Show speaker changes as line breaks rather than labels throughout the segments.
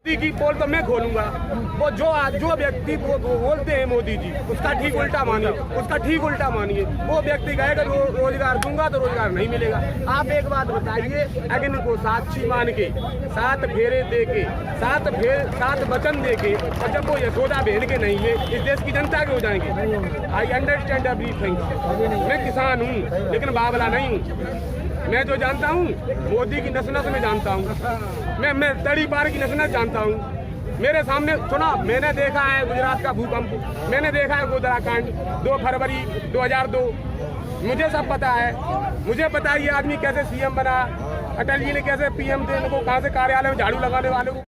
की पोल तो मैं खोलूंगा। वो जो व्यक्ति वो बोलते हैं मोदी जी, उसका ठीक उल्टा मानिए, उसका ठीक उल्टा मानिए। वो व्यक्ति कहेगा रोजगार दूंगा तो रोजगार नहीं मिलेगा। आप एक बात बताइए, अग्नि को साक्षी मान के, 7 फेरे दे के, 7 वचन दे के, और जब वो यशोदा बहन के नहीं है, इस देश की जनता के हो जाएंगे। I understand everything. मैं किसान हूँ लेकिन बावला नहीं हूँ। मैं जो जानता हूँ मोदी की नस नस में जानता हूँ। मैं तड़ी पार की नस नस जानता हूँ। मेरे सामने सुना, मैंने देखा है गुजरात का भूकंप, मैंने देखा है गोधरा कांड 2 फरवरी 2002। मुझे सब पता है। मुझे पता है ये आदमी कैसे सीएम बना, अटल जी ने कैसे पीएम थे, इनको कहाँ से कार्यालय में झाड़ू लगाने वाले को।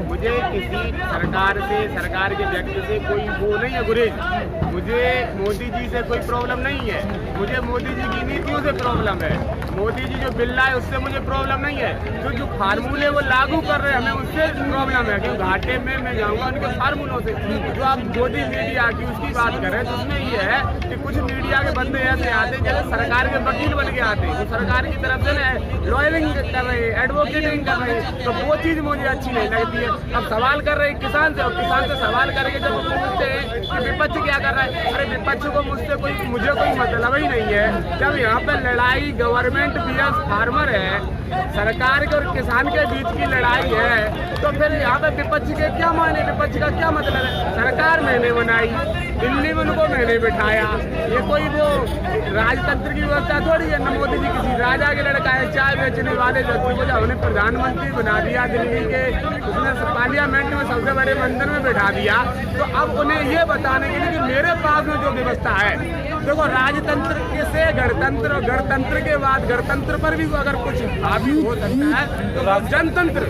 मुझे किसी सरकार के व्यक्ति से कोई वो नहीं है गुरेज। मुझे मोदी जी से कोई प्रॉब्लम नहीं है। मुझे मोदी जी की नीतियों से प्रॉब्लम है। मोदी जी जो बिल लाए उससे मुझे प्रॉब्लम नहीं है। जो फार्मूले वो लागू कर रहे हैं हमें उससे प्रॉब्लम है। क्योंकि घाटे में मैं जाऊंगा उनके फार्मूलों से। जो आप मोदी मीडिया की उसकी बात कर रहे हैं तो उसमें ये है कि कुछ मीडिया के बंदे ऐसे आते हैं जैसे सरकार के वकील बन के आते हैं, तो सरकार की तरफ से लॉयरिंग कर रहे हैं, एडवोकेटिंग कर रहे हैं, तो वो चीज़ मुझे अच्छी नहीं लगती है। अब सवाल कर रहे हैं किसान से, और किसान से सवाल करके जब वो पूछते हैं कि विपक्ष क्या कर रहा है, अरे विपक्ष को मुझे कोई मतलब ही नहीं है। जब यहाँ पे लड़ाई गवर्नमेंट वर्सेस फार्मर है, सरकार के और किसान के बीच की लड़ाई है, तो फिर यहाँ पे विपक्ष के क्या माने, विपक्ष का क्या मतलब है। सरकार मैंने बनाई, दिल्ली में उनको मैंने बिठाया। ये कोई वो राजतंत्र की व्यवस्था थोड़ी है। न मोदी जी किसी राजा के लड़का है। चाय बेचने वाले व्यक्ति को जब उन्हें प्रधानमंत्री बना दिया दिल्ली के, उसने पार्लियामेंट में सबसे बड़े मंदिर में बैठा दिया, तो अब उन्हें ये बताने के लिए कि मेरे पास में जो व्यवस्था है, देखो राजतंत्र से गणतंत्र और गणतंत्र के बाद गणतंत्र पर भी अगर कुछ हावी हो सकता है तो वो जनतंत्र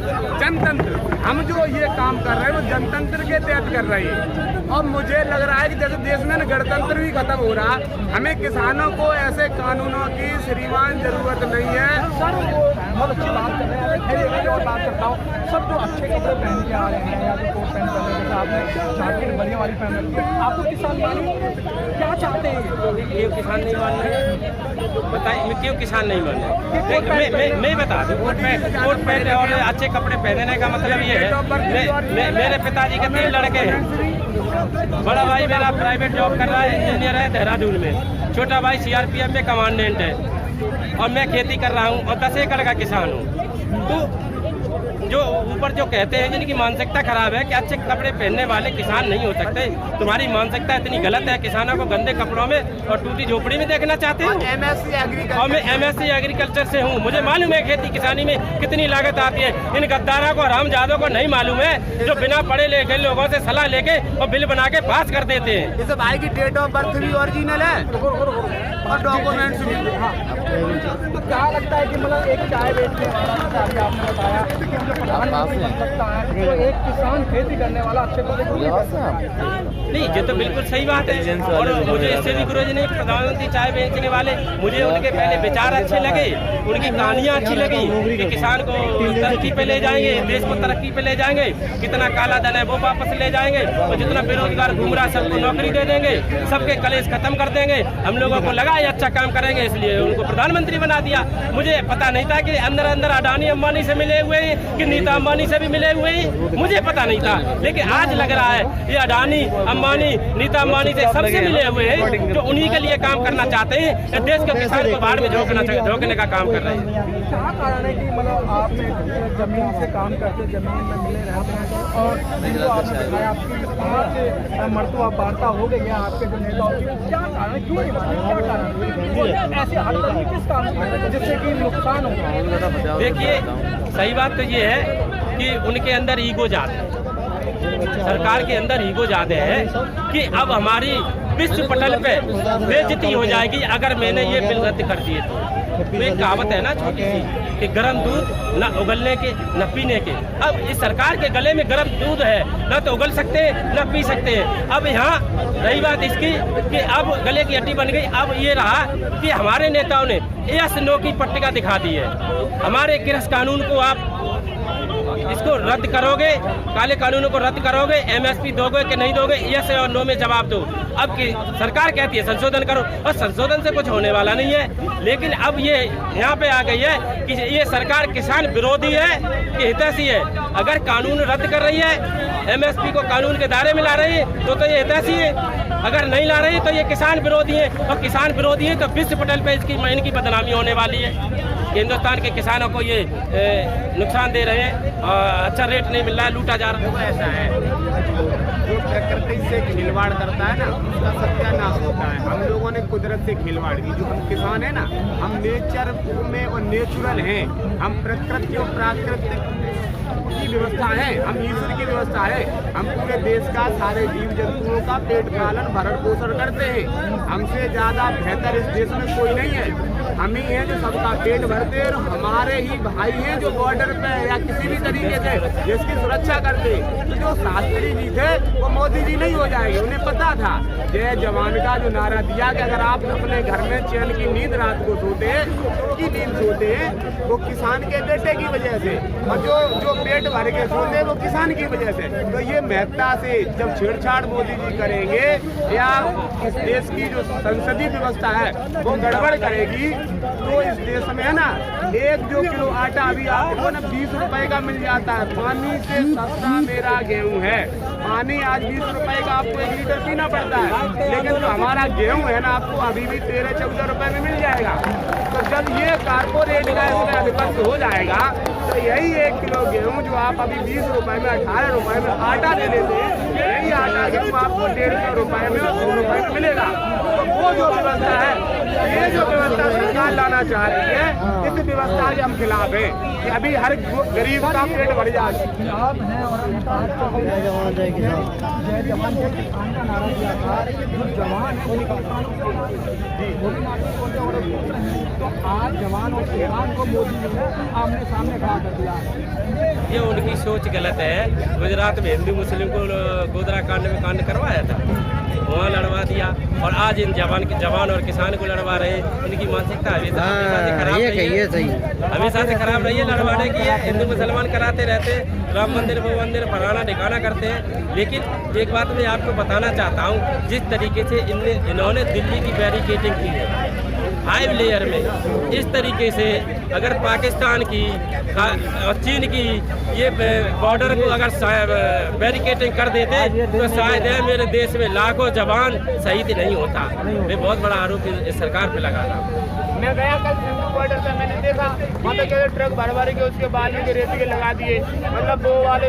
हम जो ये काम कर रहे हैं वो जनतंत्र के तहत कर रहे हैं। और मुझे लग रहा है कि जैसे देश में गणतंत्र भी खत्म हो रहा, हमें किसानों को ऐसे कानूनों की श्रीमान जरूरत नहीं है।
सर वो बहुत अच्छी बात कर रहे हैं। और बात करता हूँ, सब जो अच्छे कपड़े पहन के आ रहे हैं या जो कोट पैंट पहन के आपने जैकेट बढ़िया वाली पहन रखी है, आपको किसान क्या चाहते हैं?
क्यों किसान नहीं मान रहे बताइए, क्यों किसान नहीं मान रहे? मैं बता दूं, कोट पैंट और अच्छे कपड़े पहनने का मतलब ये है, मेरे पिताजी के 3 लड़के हैं। बड़ा भाई मेरा प्राइवेट जॉब कर रहा है, इंजीनियर है देहरादून में। छोटा भाई सीआरपीएफ में कमांडेंट है, और मैं खेती कर रहा हूँ और 10 एकड़ का किसान हूँ। तो जो ऊपर जो कहते हैं जिनकी मानसिकता खराब है कि अच्छे कपड़े पहनने वाले किसान नहीं हो सकते, तुम्हारी मानसिकता इतनी गलत है। किसानों को गंदे कपड़ों में और टूटी झोपड़ी में देखना चाहते हो। और मैं एमएससी एग्रीकल्चर से हूँ, मुझे मालूम है खेती किसानी में कितनी लागत आती है। इन गद्दारों को, हरामजादों को नहीं मालूम है, जो बिना पढ़े लिखे लोगों से सलाह लेके और बिल बना के पास कर देते हैं।
जैसे भाई की डेट ऑफ बर्थ भी ओरिजिनल है और डॉक्यूमेंट्स भी।
तो क्या लगता है कि मतलब एक चाय बेचने वाला, आपने बताया प्रधानमंत्री बन सकता है, तो एक किसान खेती करने वाला अच्छे को
नहीं, ये तो बिल्कुल सही बात है। और मुझे इससे भी गुरुजी ने प्रधानमंत्री चाय बेचने वाले, मुझे उनके पहले विचार अच्छे लगे, उनकी कहानियां अच्छी लगी कि किसान को तरक्की पे ले जाएंगे, देश को तरक्की पे ले जाएंगे, कितना काला धन है वो वापस ले जाएंगे, और जितना बेरोजगार घूम रहा है सबको नौकरी दे देंगे, सबके कलेश खत्म कर देंगे। हम लोगों को लगा ये अच्छा काम करेंगे, इसलिए उनको प्रधानमंत्री बना दिया। मुझे पता नहीं था कि अंदर अंदर अडानी अंबानी से मिले हुए हैं कि नीता अंबानी से भी मिले हुए हैं, मुझे पता नहीं था। लेकिन आज लग रहा है ये अडानी अंबानी नीता अंबानी से सबसे मिले हुए हैं, जो उन्हीं के लिए काम करना चाहते हैं, देश के किसान को बाहर में झोंकने का काम कर रहे हैं।
क्या कारण है कि मतलब आपने जमीन से काम करते, जमीन में मिले रहते हैं, और जिनको आपने दिखाया आपकी मर्तबा वार्ता हो गई है आपके जो नेताओं की, क्या कारण है, क्यों नहीं माने, क्या कारण ऐसे हरकत किस कारण की जिससे कि नुकसान हो?
देखिए, सही बात तो ये है कि उनके अंदर ईगो ज्यादा है, सरकार के अंदर ईगो ज्यादा है कि अब हमारी विश्व पटल पे बेइज्जती हो जाएगी अगर मैंने ये बिल रद्द कर दिए तो। एक कहावत है ना छोटी सी कि गर्म दूध न उगलने के न पीने के। अब इस सरकार के गले में गर्म दूध है, न तो उगल सकते हैं न पी सकते हैं। अब यहाँ रही बात इसकी कि अब गले की हड्डी बन गई। अब ये रहा कि हमारे नेताओं ने यस नो की पट्टिका दिखा दी है। हमारे कृषि कानून को आप इसको रद्द करोगे, काले कानूनों को रद्द करोगे, MSP दोगे कि नहीं दोगे, यस और नो में जवाब दो। अब की सरकार कहती है संशोधन करो, और संशोधन से कुछ होने वाला नहीं है। लेकिन अब ये यहाँ पे आ गई है कि ये सरकार किसान विरोधी है कि हितैषी है। अगर कानून रद्द कर रही है, MSP को कानून के दायरे में ला रही है, तो ये हितैषी है। अगर नहीं ला रही तो ये किसान विरोधी है, और किसान विरोधी है तो विश्व पटल पे इनकी बदनामी होने वाली है। हिंदुस्तान के किसानों को ये नुकसान दे रहे हैं, और अच्छा रेट नहीं मिल रहा है, लूटा जा रहा है।
ऐसा है, जो प्रकृति से खिलवाड़ करता है ना, उसका सत्यानाश होता है। हम लोगों ने कुदरत से खिलवाड़ की। जो हम किसान है ना, हम नेचर में और नेचुरल हैं, हम प्रकृति और प्राकृतिक की व्यवस्था है, हम ईश्वर की व्यवस्था है। हम पूरे देश का सारे जीव जंतुओं का पेट पालन भरण पोषण करते हैं। हमसे ज्यादा बेहतर इस देश में कोई नहीं है। हम ही हैं जो सबका पेट भरते हैं, और हमारे ही भाई हैं जो बॉर्डर पे या किसी भी तरीके से जिसकी सुरक्षा करते। तो जो शास्त्री जी थे वो मोदी जी नहीं हो जाएंगे। उन्हें पता था जय जवान का जो नारा दिया कि अगर आप अपने घर में चैन की नींद रात को सोते हैं, की नींद सोते हैं, वो किसान के बेटे की वजह से, और जो पेट भर के सोते हैं वो किसान की वजह से। तो ये महत्ता से जब छेड़छाड़ मोदी जी करेंगे या इस देश की जो संसदीय व्यवस्था है वो गड़बड़ करेगी, तो इस देश में है ना 1 किलो आटा अभी आपको ना 20 रुपए का मिल जाता है। पानी से सस्ता मेरा गेहूं है। पानी आज 20 रुपए का आपको 1 लीटर पीना पड़ता है, लेकिन जो हमारा गेहूं है ना आपको अभी भी 13-14 रुपए में मिल जाएगा। तो जब ये कार्पोरेट का इसमें अधिपत्य हो जाएगा, तो यही 1 किलो गेहूं जो आप अभी 20 रुपए में 18 रुपए में आटा ले लेते हैं, यही आटा गेहूं आपको 150 रुपए में और 100 रुपए में मिलेगा। तो वो जो व्यवस्था है, ये जो व्यवस्था सरकार लाना चाह रही है, इस व्यवस्था के हम खिलाफ है कि अभी हर गरीब का पेट भर जाए।
जय जवान जय किसान का नारा दिया था, जो जवान है वही किसान तो आज जवान और किसान को मोदी जी ने आमने सामने खड़ा कर दिया।
ये उनकी सोच गलत है। गुजरात में हिंदू मुस्लिम को गोधरा कांड में कांड करवाया था, वहाँ लड़वा दिया, और आज इन जवान और किसान को लड़वा रहे। इनकी मानसिकता हमेशा से खराब रही है, हमेशा से खराब रही है, लड़वाने की है। हिंदू मुसलमान कराते रहते, राम मंदिर वो मंदिर फलाना ठिकाना करते हैं। लेकिन एक बात मैं आपको बताना चाहता हूँ, जिस तरीके से इन्होंने दिल्ली की बैरिकेडिंग की है 5 लेयर में, इस तरीके से अगर पाकिस्तान की और चीन की ये बॉर्डर को अगर बैरिकेडिंग कर देते तो शायद मेरे देश में लाखों जवान शहीद नहीं होता। मैं बहुत बड़ा आरोप इस सरकार पे लगा रहा हूँ।
मैं गया कल सिंधु बॉर्डर पे, मैंने देखा वहाँ पे कहते ट्रक भर के उसके बाल में रेती के लगा दिए, मतलब वो वाले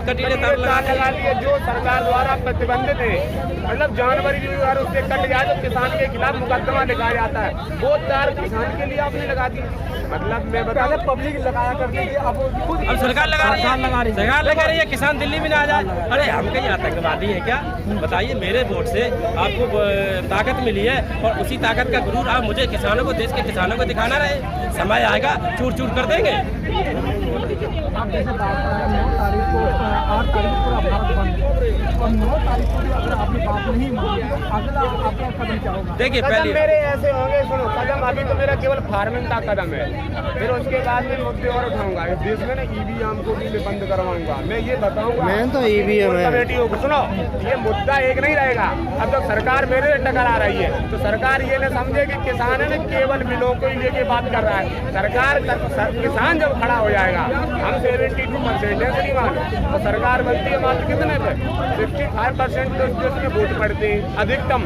कटीले तार लगा दिए जो सरकार द्वारा प्रतिबंधित है। मतलब जानवर भी अगर उससे कट जाए तो किसान के खिलाफ मुकदमा लिखाया जाता है, वो तार किसान के लिए आपने लगा दी। मतलब मैं बता
पब्लिक लगाया करती थी, अब
सरकार लगा रही है, किसान दिल्ली में ना आ जाए। अरे हम कहीं आतंकवादी है क्या? बताइए, मेरे वोट से आपको ताकत मिली है, और उसी ताकत का गुरूर आप मुझे किसानों को, देश के किसानों को दिखाना रहे। समय आएगा चूर चूर कर देंगे।
आप जैसे बात कर रहे हैं 9 तारीख को 8 तारीख पूरा भारत बंद, और 9 तारीख को भी अगर आपने बात नहीं मानी, अगला आपका कदम क्या होगा?
देखिए,
पहले मेरे ऐसे होंगे, सुनो, कदम अभी तो मेरा केवल फार्मिंग का कदम है, फिर उसके बाद में मुद्दे और उठाऊंगा। इस देश में ना EVM को भी मैं बंद करवाऊंगा। मैं ये बताऊंगा, मैं तो EVM कमेटी हो, सुनो, ये मुद्दा एक नहीं रहेगा। अब जब सरकार मेरे टकर आ रही है तो सरकार ये न समझे कि किसान है ना केवल मिलों को ही लेके बात कर रहा है। सरकार किसान जब खड़ा हो जाएगा, हम 72% है श्रीमान, तो सरकार बनती है मात्र कितने पे? 65% तो जिसमें वोट पड़ते हैं अधिकतम,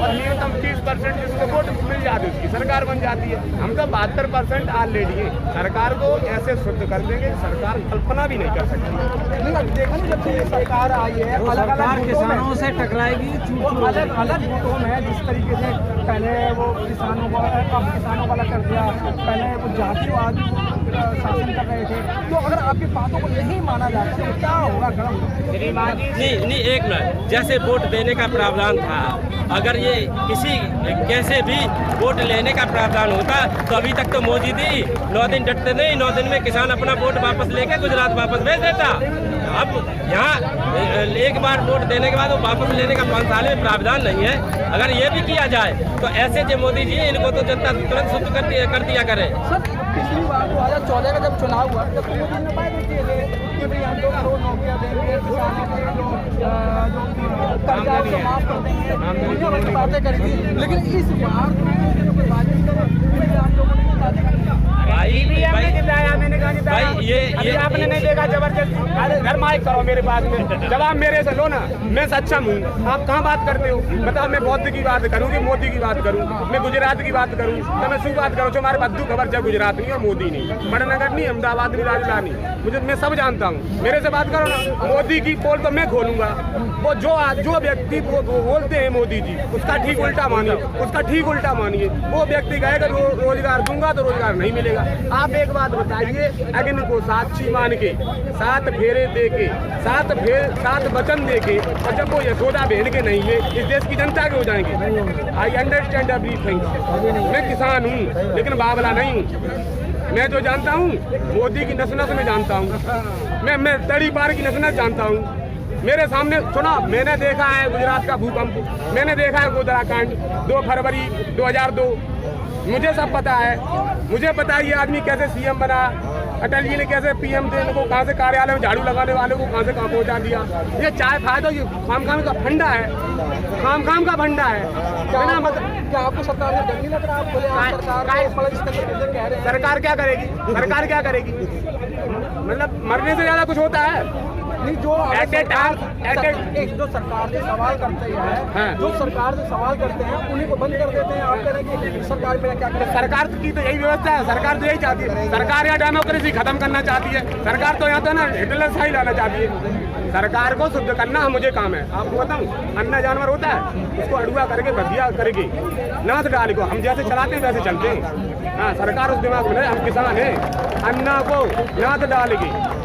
और न्यूनतम 30% जिसको वोट मिल जाती है उसकी सरकार बन जाती है। हम तो 72% ऑलरेडी है। सरकार को ऐसे शुद्ध कर देंगे, सरकार कल्पना भी नहीं कर सकती।
देखा जब से ये सरकार आई है, अलग-अलग किसानों से टकराएगी, अलग-अलग गुटों में जिस तरीके से पहले वो किसानों वाला कर दिया, पहले वो जातिवाद शासन कर रहे थे। तो अगर आपकी बातों को नहीं माना जाता तो क्या होगा?
नहीं, एक मिनट, जैसे वोट देने का प्रावधान था, अगर ये किसी कैसे भी वोट लेने का प्रावधान होता तो अभी तक तो मोदी जी 9 दिन डटते नहीं, 9 दिन में किसान अपना वोट वापस लेके गुजरात वापस भेज देता। अब यहाँ एक बार वोट देने के बाद वो वापस लेने का 5 साल में प्रावधान नहीं है। अगर ये भी किया जाए तो ऐसे जो मोदी जी इनको तो जनता तुरंत शुद्ध कर दिया करे।
सर, पिछली बार 2014 का जब चुनाव हुआ, जब मोदी ने बात किए थे कि भाई हम 2 करोड़ नौकरियां देंगे, किसानों के जो कर्जा उसको माफ कर देंगे, दुनिया भर की बातें करी थी। लेकिन इस बार जो कोई बात नहीं करो, आप लोगों ने बातें करी।
मैंने कहा कि
भाई ये
आपने नहीं देखा जबरदस्त घर माइक करो मेरे पास में, जब आप मेरे से लो ना, मैं सक्षम हूँ। आप कहाँ बात करते हो बताओ? मैं बौद्ध की बात करूँ कि मोदी की बात करूँ? मैं गुजरात की बात करूँ तो मैं शू बात करूँ? जो हमारे बद्दू खबर जब गुजरात नहीं और मोदी नहीं, बड़नगर नहीं, अहमदाबाद नहीं, राजधानी मुझे, मैं सब जानता हूँ। मेरे से बात करो ना, मोदी की पोल तो मैं खोलूंगा। वो जो व्यक्ति वो बोलते हैं मोदी जी, उसका ठीक उल्टा मानिए, उसका ठीक उल्टा मानिए। वो व्यक्ति कहेगा रोजगार दूंगा तो रोजगार नहीं मिलेगा। आप एक बात बताइए, अग्नि को साक्षी मान के, 7 फेरे दे के, 7 वचन दे के, और जब वो यशोदा बहन के नहीं है, इस देश की जनता के हो जाएंगे। I understand everything. मैं किसान हूँ लेकिन बावला नहीं हूँ। मैं जो जानता हूँ मोदी की नस नस में जानता हूँ, मैं तड़ी पार की नस नस जानता हूँ। मेरे सामने सुनो, मैंने देखा है गुजरात का भूकंप, मैंने देखा है गोधरा कांड 2 फरवरी 2002, मुझे सब पता है। मुझे पता है ये आदमी कैसे सीएम बना, अटल जी ने कैसे पीएम थे, उनको कहाँ से कार्यालय में झाड़ू लगाने वाले को कहाँ से कहाँ पहुँचा दिया। ये चाय फायदा, ये खाम का फंडा है, खाम का फंडा है।
क्या आपको सरकार ने डर नहीं लग रहा? आप बोले
सरकार क्या करेगी? सरकार क्या करेगी? मतलब मरने से ज्यादा कुछ होता है?
नहीं, जो जो सरकार से सवाल करते हैं,
हाँ।
जो सरकार से सवाल करते हैं उन्हीं को बंद कर देते हैं। आप कह रहे हैं कि सरकार मेरा क्या करे?
सरकार की तो यही व्यवस्था है, सरकार तो यही चाहती है। सरकार यहाँ डेमोक्रेसी खत्म करना चाहती है। सरकार तो यहाँ तो ना हिटलर शाही लाना चाहती है। सरकार को शुद्ध करना मुझे काम है। आपको बताऊँ, अन्ना जानवर होता है, उसको अड़ुआ करके बधिया करके नाथ डाल को हम जैसे चलाते हैं वैसे चलते हैं। हाँ, सरकार उस दिमाग में, हम किसान हैं, अन्ना को नाथ डाल के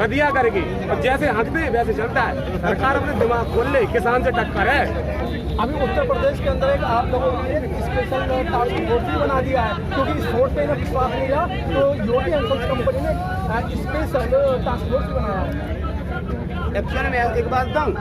बदिया करके और जैसे हंसते हैं वैसे चलता है। सरकार अपने दिमाग खोल ले, किसान से टक्कर है।
अभी उत्तर प्रदेश के अंदर एक आप लोगों के लिए स्पेशल टास्क फोर्स भी बना दिया है, क्योंकि इस फोर्स पे विश्वास नहीं रहा तो योगी एंड कंपनी ने स्पेशल टास्क फोर्स भी बनाया है।
एक्चुअली में एक बात बताऊँ,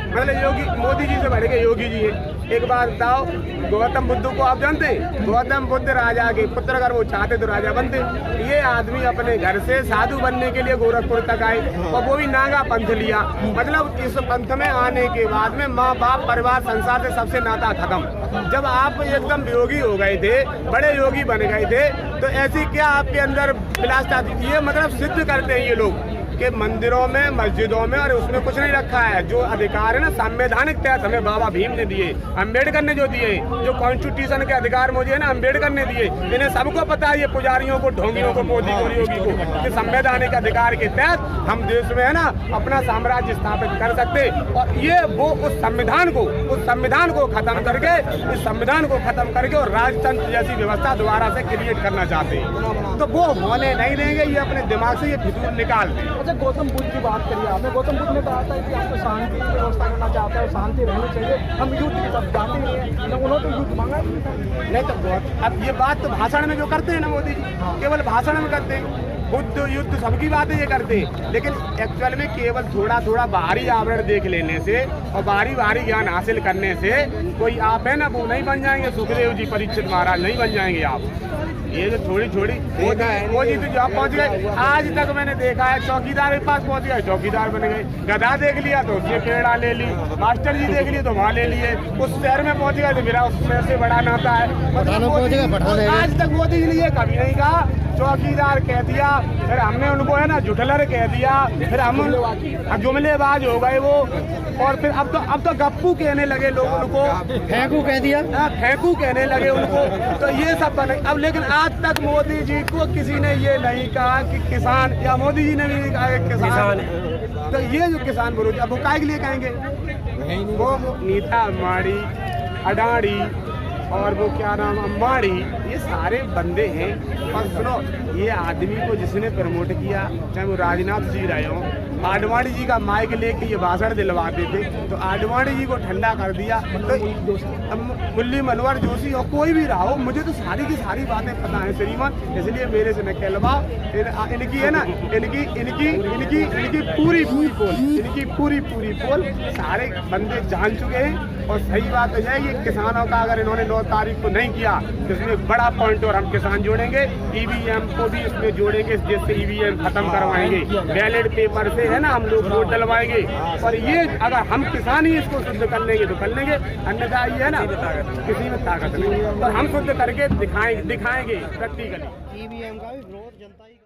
मतलब योगी मोदी जी से बढ़ के योगी जी है। एक बात बताओ, गौतम बुद्ध को आप जानते हैं? गौतम बुद्ध राजा के पुत्र, अगर वो चाहते तो राजा बनते। ये आदमी अपने घर से साधु बनने के लिए गोरखपुर तक आए और वो भी नागा पंथ लिया। मतलब इस पंथ में आने के बाद में माँ बाप परिवार संसार से सबसे नाता खत्म। जब आप एकदम योगी हो गए थे, बड़े योगी बन गए थे, तो ऐसी क्या आपके अंदर विलासता थी? ये मतलब सिद्ध करते हैं ये लोग कि मंदिरों में, मस्जिदों में और उसमें कुछ नहीं रखा है। जो अधिकार है ना संवैधानिक तहत हमें बाबा भीम ने दिए, अम्बेडकर ने जो दिए, जो कॉन्स्टिट्यूशन के अधिकार मुझे है ना अम्बेडकर ने दिए। इन्हें सबको पता है, ये पुजारियों को, ढोंगियों को, मोदी को, योगी को, कि संवैधानिक अधिकार के तहत हम देश में है ना अपना साम्राज्य स्थापित कर सकते। और ये वो उस संविधान को खत्म करके, इस संविधान को खत्म करके और राजतंत्र जैसी व्यवस्था दोबारा से क्रिएट करना चाहते हैं। तो वो होने नहीं देंगे, ये अपने दिमाग से ये फितूर निकाल दें।
अच्छा, गौतम बुद्ध की बात करिए आपने। गौतम बुद्ध ने कहा था कि आपको शांति की व्यवस्था करना चाहता है, शांति रहनी चाहिए, हम युद्ध की तरफ जाते नहीं है। उन्होंने तो युद्ध मांगा नहीं
तो अब ये बात तो भाषण में जो करते हैं ना मोदी जी, केवल भाषण में करते हैं। बुद्ध युद्ध सबकी बातें ये करते हैं, लेकिन एक्चुअल में केवल थोड़ा बाहरी आवरण देख लेने से और बाहरी ज्ञान हासिल करने से कोई आप है ना वो नहीं बन जाएंगे। सुखदेव जी, परीक्षित महाराज नहीं बन जाएंगे आप। ये जो थोड़ी मोदी तो जहाँ पहुँच गए। आज तक मैंने देखा है चौकीदार के पास पहुँच गए, चौकीदार बन गए। गधा देख लिया तो उससे पेड़ा ले ली, मास्टर जी देख लिए तो वहाँ ले लिए। उस शहर में पहुँच गए तो मेरा उस शहर से बड़ा नाता है। आज तक मोदी जी ने ये कभी नहीं कहा चौकीदार कह दिया, फिर हमने उनको है ना जुटलर कह दिया, फिर हम जुमलेबाज हो गए वो। और फिर अब तो गप्पू कहने लगे लोग उनको,
फेंकू कह दिया,
फेंकू कहने लगे उनको। तो ये सब बने अब। लेकिन आज तक मोदी जी को किसी ने ये नहीं कहा कि किसान, या मोदी जी ने भी नहीं कहा कि किसान। तो ये जो किसान विरोधी, अब वो काय के लिए कहेंगे? वो नीता अंबानी, अडानी और वो क्या नाम अंबानी, ये सारे बंदे हैं। और सुनो, ये आदमी को जिसने प्रमोट किया, चाहे वो राजनाथ जी रहे हों, आडवाणी जी का माइक लेके ये भाषण दिलवाते थे, तो आडवाणी जी को ठंडा कर दिया। तो मुरली मनोहर जोशी और कोई भी रहा हो, मुझे तो सारी की सारी बातें पता है श्रीमान, इसलिए मेरे से न कहलवाओ। इनकी है ना, इनकी पूरी पोल सारे बंदे जान चुके हैं। और सही बात है, ये किसानों का अगर इन्होंने 9 तारीख को नहीं किया तो इसमें बड़ा पॉइंट और हम किसान जोड़ेंगे, ईवीएम को भी इसमें जोड़ेंगे, जिससे ईवीएम खत्म करवाएंगे, बैलेट पेपर से है ना हम लोग वोट डलवाएंगे। और ये अगर हम किसान ही इसको शुद्ध कर लेंगे तो कर लेंगे, अन्यथा ये है ना किसी में ताकत नहीं। और हम शुद्ध करके दिखाएंगे प्रैक्टिकली।
ईवीएम का भी विरोध जनता ही